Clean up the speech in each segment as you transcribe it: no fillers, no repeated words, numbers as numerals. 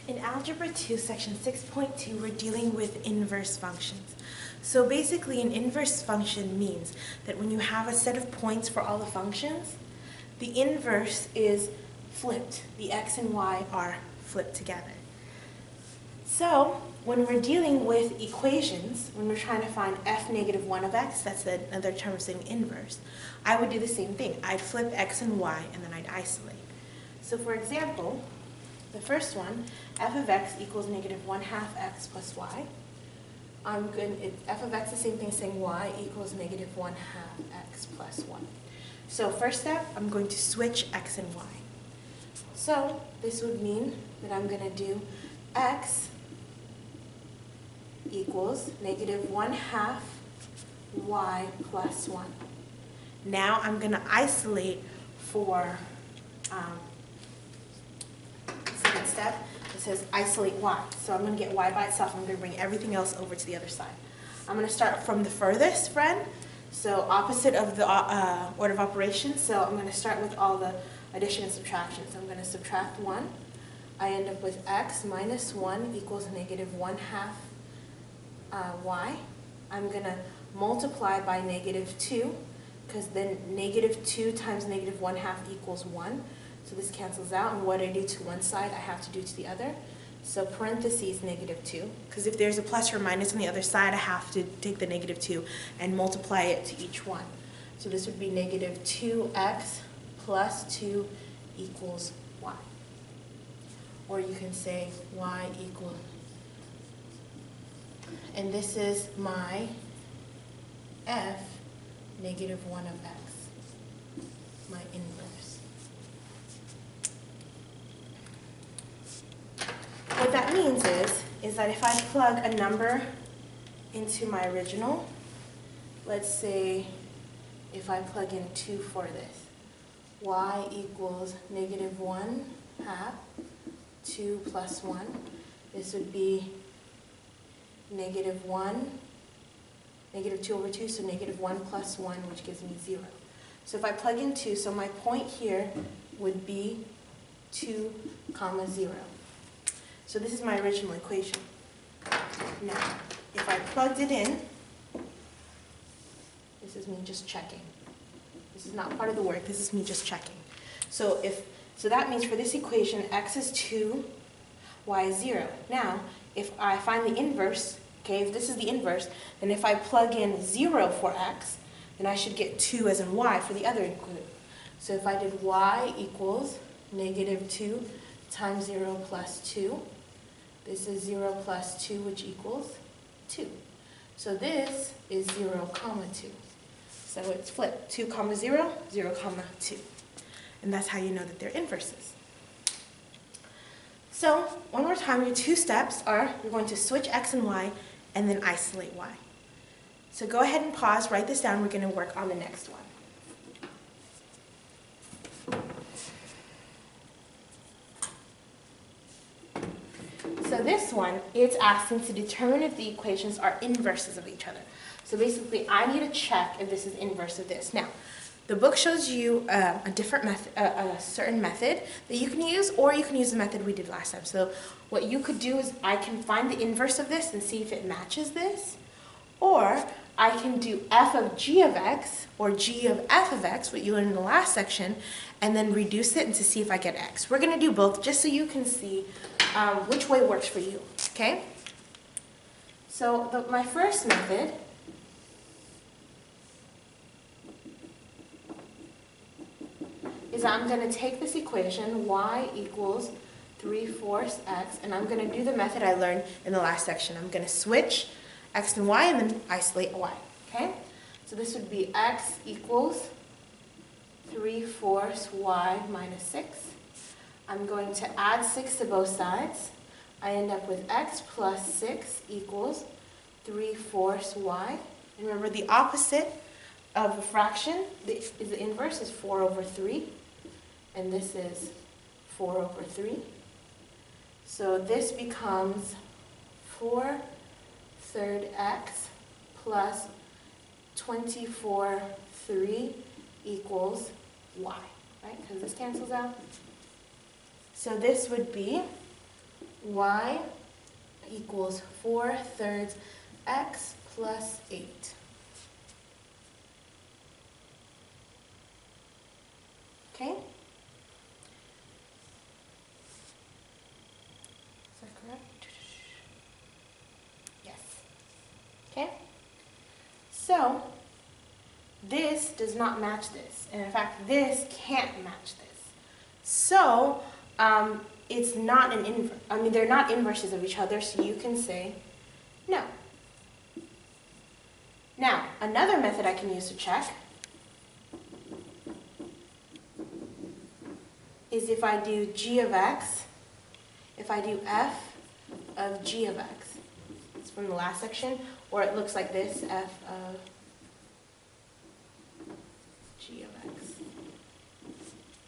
In Algebra 2, section 6.2, we're dealing with inverse functions. So basically, an inverse function means that when you have a set of points for all the functions, the inverse is flipped. The x and y are flipped together. So when we're dealing with equations, when we're trying to find f negative 1 of x, that's another term of saying inverse, I would do the same thing. I'd flip x and y, and then I'd isolate. So for example, the first one, f of x equals negative 1/2 x plus y. F of x is the same thing as saying y equals negative 1/2 x plus 1. So first step, I'm going to switch x and y. So this would mean that I'm going to do x equals negative 1/2 y plus 1. Now I'm going to isolate for second step. It says isolate y. So I'm going to get y by itself. I'm going to bring everything else over to the other side. I'm going to start from the furthest friend. So opposite of the order of operations. So I'm going to start with all the addition and subtraction. So I'm going to subtract 1. I end up with x minus 1 equals negative 1/2 y. I'm going to multiply by negative 2, because then negative 2 times negative 1/2 equals 1. So this cancels out, and what I do to one side, I have to do to the other. So parentheses negative 2, because if there's a plus or minus on the other side, I have to take the negative 2 and multiply it to each one. So this would be negative 2x plus 2 equals y. Or you can say y equals, and this is my f negative 1 of x, my inverse. What that means is that if I plug a number into my original, let's say if I plug in 2 for this, y equals negative 1/2, 2 plus 1. This would be negative 1, negative 2 over 2, so negative 1 plus 1, which gives me 0. So if I plug in 2, so my point here would be 2, 0. So this is my original equation. Now, if I plugged it in, this is me just checking. This is not part of the work, this is me just checking. So that means for this equation, x is 2, y is 0. Now, if I find the inverse, okay, if this is the inverse, then if I plug in 0 for x, then I should get 2 as in y for the other equation. So if I did y equals negative 2 times 0 plus 2, this is 0 plus 2, which equals 2. So this is 0, 2. So it's flipped, 2, 0, 0, 2. And that's how you know that they're inverses. So one more time, your two steps are you're going to switch x and y and then isolate y. So go ahead and pause, write this down. We're going to work on the next one. So this one, it's asking to determine if the equations are inverses of each other. So basically, I need to check if this is inverse of this. Now, the book shows you a different method, a certain method that you can use, or you can use the method we did last time. So what you could do is I can find the inverse of this and see if it matches this, or I can do f of g of x or g of f of x, what you learned in the last section, and then reduce it and to see if I get x. We're going to do both just so you can see which way works for you, okay? So my first method is I'm going to take this equation, y equals 3/4 x, and I'm going to do the method I learned in the last section. I'm going to switch x and y and then isolate y, okay? So this would be x equals 3/4 y minus 6. I'm going to add 6 to both sides. I end up with x plus 6 equals 3/4 y. And remember, the opposite of a fraction, the inverse is 4 over 3. And this is 4 over 3. So this becomes 4/3 x plus 24/3 equals y, right? Because this cancels out. So this would be y equals 4/3 x plus 8. Okay? Is that correct? Yes. Okay? So, this does not match this. And in fact, this can't match this. So, it's not an inverse. I mean, they're not inverses of each other, so you can say no. Now, another method I can use to check is if I do g of x, if I do f of g of x. It's from the last section, or it looks like this, f of g of x.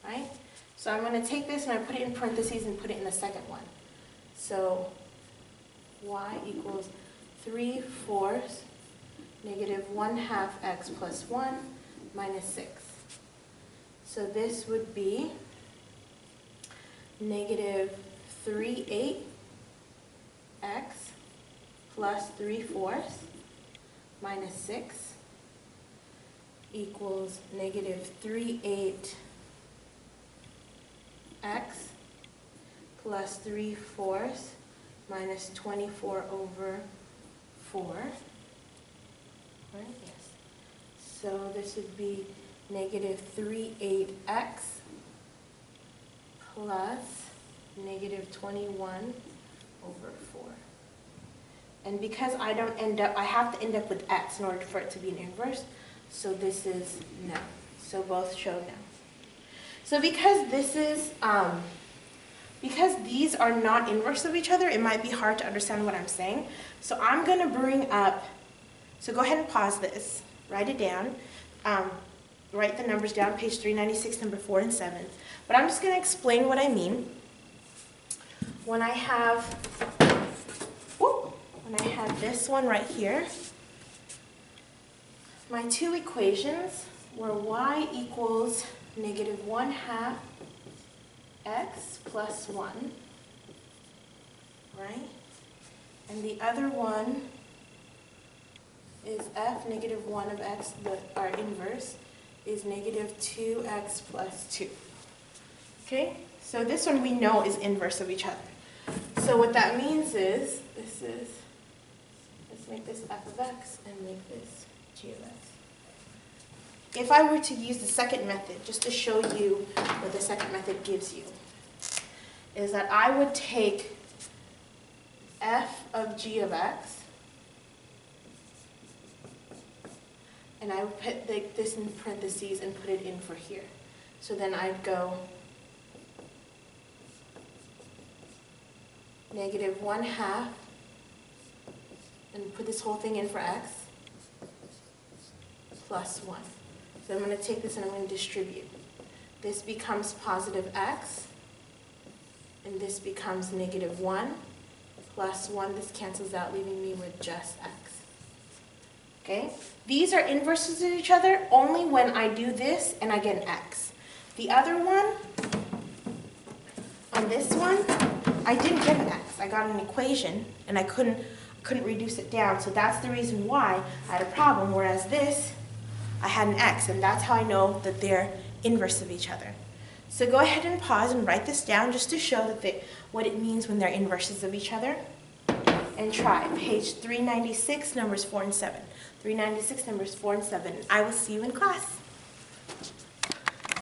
Right? So I'm going to take this and I put it in parentheses and put it in the second one. So y equals 3/4 negative 1/2 x plus 1 minus 6. So this would be negative 3/8 x plus 3/4 minus 6 equals negative 3/8 x plus 3/4 minus 24/4. Right? Yes. So this would be negative 3/8x plus negative 21/4. And because I have to end up with x in order for it to be an inverse, so this is no. So both show no. So because these are not inverse of each other, it might be hard to understand what I'm saying. So I'm going to bring up, so go ahead and pause this, write it down, write the numbers down, page 396, number 4 and 7. But I'm just going to explain what I mean when I have this one right here. My two equations were y equals negative 1/2 x plus 1, right? And the other one is f negative 1 of x, our inverse, is negative 2x plus 2. Okay? So this one we know is inverse of each other. So what that means is, let's make this f of x and make this g of x. If I were to use the second method, just to show you what the second method gives you, is that I would take f of g of x, and I would put this in parentheses and put it in for here. So then I'd go negative 1/2, and put this whole thing in for x, plus 1. So I'm going to take this and I'm going to distribute. This becomes positive x, and this becomes negative 1, plus 1. This cancels out, leaving me with just x. Okay? These are inverses of each other only when I do this and I get an x. The other one, on this one, I didn't get an x. I got an equation, and I couldn't reduce it down. So that's the reason why I had a problem, whereas this, I had an x, and that's how I know that they're inverse of each other. So go ahead and pause and write this down just to show that what it means when they're inverses of each other. And try. Page 396, numbers 4 and 7. 396, numbers 4 and 7. I will see you in class.